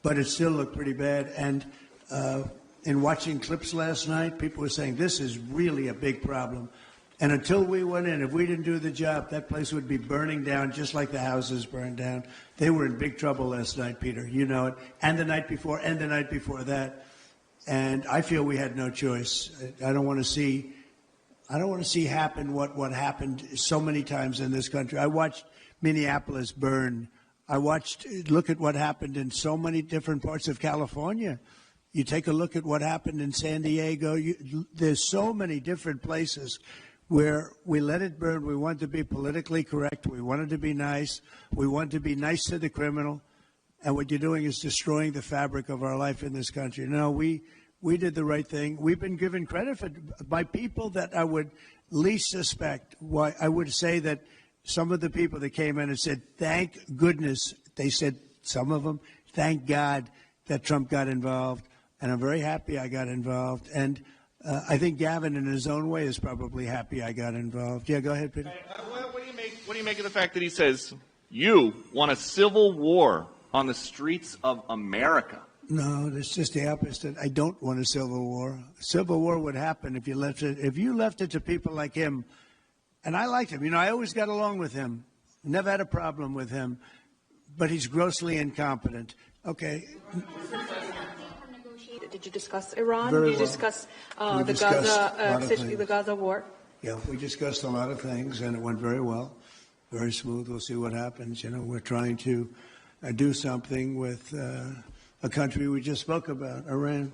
but it still looked pretty bad. And in watching clips last night, people were saying this is really a big problem. And until we went in, if we didn't do the job, that place would be burning down just like the houses burned down. They were in big trouble last night, Peter. You know it. And the night before, and the night before that. And I feel we had no choice. I don't want to see happen what happened so many times in this country. I watched Minneapolis burn. Look at what happened in so many different parts of California. You take a look at what happened in San Diego. There's so many different places where we let it burn. We want to be politically correct. We wanted to be nice. We want to be nice to the criminal. And what you're doing is destroying the fabric of our life in this country. No, we did the right thing. We've been given credit by people that I would least suspect. Why I would say that some of the people that came in and said, thank goodness, they said, some of them, thank God that Trump got involved. And I'm very happy I got involved. And I think Gavin, in his own way, is probably happy I got involved. Yeah, go ahead, Peter. What do you make of the fact that he says, you want a civil war on the streets of America? No, it's just the opposite. I don't want a civil war. A civil war would happen if you left it to people like him. And I liked him. You know, I always got along with him. Never had a problem with him. But he's grossly incompetent. Okay. Did you discuss Iran? Very Did you discuss the Gaza war? Yeah, we discussed a lot of things, and it went very well, very smooth. We'll see what happens. You know, we're trying to do something with a country we just spoke about, Iran.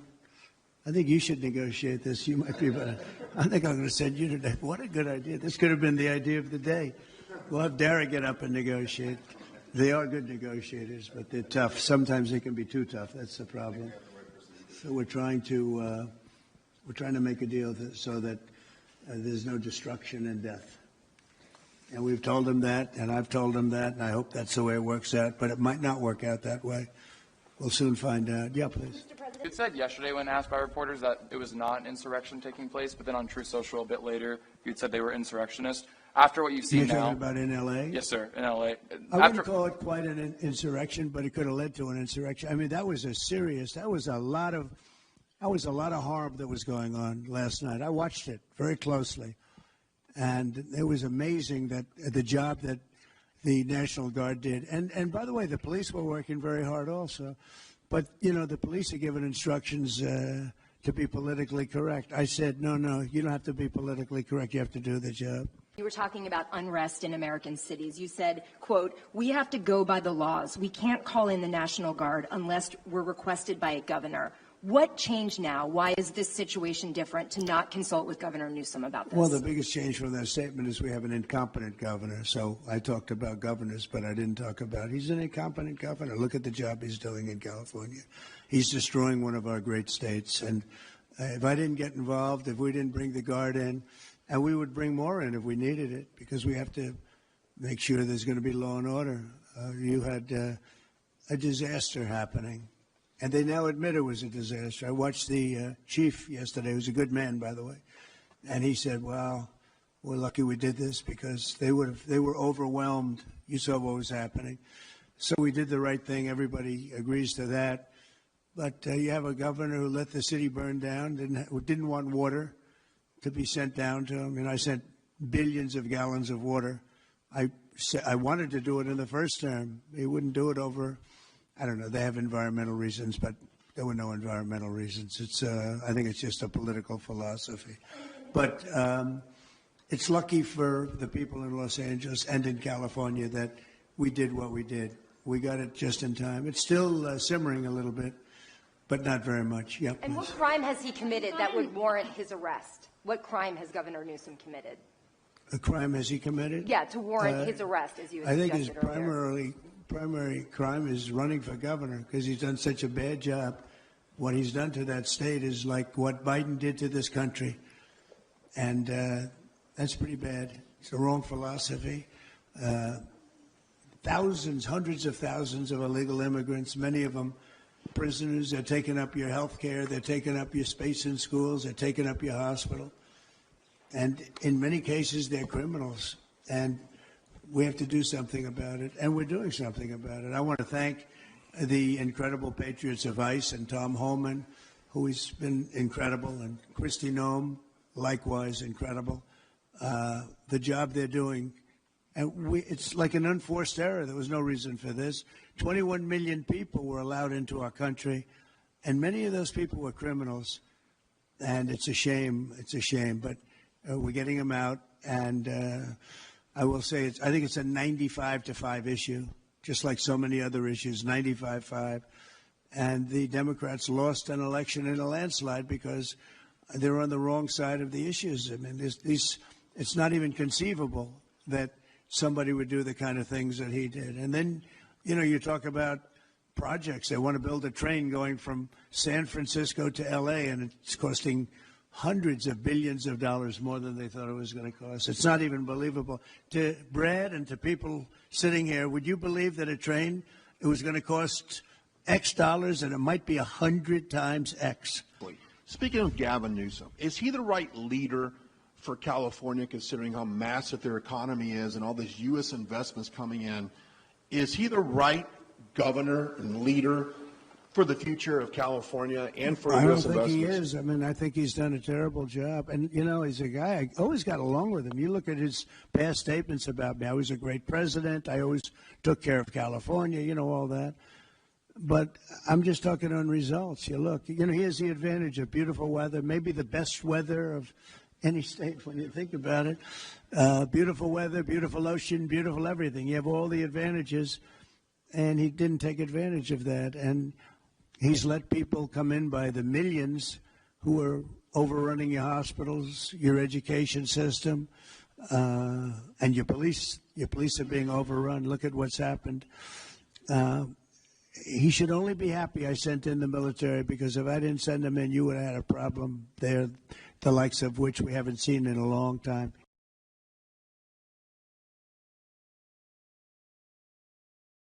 I think you should negotiate this. You might be better. I think I'm going to send you today. What a good idea. This could have been the idea of the day. We'll have Dara get up and negotiate. They are good negotiators, but they're tough. Sometimes they can be too tough. That's the problem. So we're trying to make a deal so that there's no destruction and death. And we've told them that, and I've told them that, and I hope that's the way it works out. But it might not work out that way. We'll soon find out. Yeah, please. It said yesterday when asked by reporters that it was not an insurrection taking place, but then on Truth Social a bit later, you'd said they were insurrectionists. After what you've seen now... You're talking about in L.A.? Yes, sir, in L.A. I wouldn't call it quite an insurrection, but it could have led to an insurrection. I mean, that was a lot of harm that was going on last night. I watched it very closely, and it was amazing that the job that the National Guard did. And by the way, the police were working very hard also. But, you know, the police are given instructions to be politically correct. I said, no, you don't have to be politically correct. You have to do the job. You were talking about unrest in American cities. You said, quote, we have to go by the laws. We can't call in the National Guard unless we're requested by a governor. What changed now? Why is this situation different to not consult with Governor Newsom about this? Well, the biggest change from that statement is we have an incompetent governor. So I talked about governors, but I didn't talk about he's an incompetent governor. Look at the job he's doing in California. He's destroying one of our great states. And if I didn't get involved, if we didn't bring the Guard in, and we would bring more in if we needed it, because we have to make sure there's going to be law and order. You had a disaster happening. And they now admit it was a disaster. I watched the chief yesterday, who's a good man, by the way, and he said, "Wow, we're lucky we did this because they were overwhelmed. You saw what was happening, so we did the right thing. Everybody agrees to that. But you have a governor who let the city burn down, didn't want water to be sent down to him. And I sent billions of gallons of water. I wanted to do it in the first term. He wouldn't do it over." I don't know. They have environmental reasons, but there were no environmental reasons. I think it's just a political philosophy. But it's lucky for the people in Los Angeles and in California that we did what we did. We got it just in time. It's still simmering a little bit, but not very much. Yep. And what crime has he committed that would warrant his arrest? What crime has Governor Newsom committed? A crime has he committed? Yeah, to warrant his arrest, as you had I think his earlier. primary crime is running for governor because he's done such a bad job. What he's done to that state is like what Biden did to this country. And that's pretty bad. It's the wrong philosophy. Thousands, hundreds of thousands of illegal immigrants, many of them prisoners. They're taking up your health care. They're taking up your space in schools. They're taking up your hospital. And in many cases, they're criminals. And we have to do something about it, and we're doing something about it. I want to thank the incredible patriots of ICE and Tom Homan, who has been incredible, and Kristi Noem, likewise incredible. The job they're doing, and it's like an unforced error. There was no reason for this. 21 million people were allowed into our country, and many of those people were criminals. And it's a shame. It's a shame, but we're getting them out. And I will say, I think it's a 95-5 issue, just like so many other issues, 95-5. And the Democrats lost an election in a landslide because they're on the wrong side of the issues. I mean, it's not even conceivable that somebody would do the kind of things that he did. And then, you talk about projects. They want to build a train going from San Francisco to L.A., and it's costing hundreds of billions of dollars more than they thought it was going to cost. It's not even believable. To Brad and to people sitting here, would you believe that a train, it was going to cost X dollars and it might be 100 times X? Speaking of Gavin Newsom, is he the right leader for California, considering how massive their economy is and all these U.S. investments coming in? Is he the right governor and leader for the future of California and for U.S. investments? I don't think he is. I mean, I think he's done a terrible job. And, he's a guy, I always got along with him. You look at his past statements about me. I was a great president. I always took care of California, all that. But I'm just talking on results. You look, he has the advantage of beautiful weather, maybe the best weather of any state when you think about it. Beautiful weather, beautiful ocean, beautiful everything. You have all the advantages, and he didn't take advantage of that. And he's let people come in by the millions who are overrunning your hospitals, your education system, and your police. Your police are being overrun. Look at what's happened. He should only be happy I sent in the military, because if I didn't send them in, you would have had a problem there, the likes of which we haven't seen in a long time.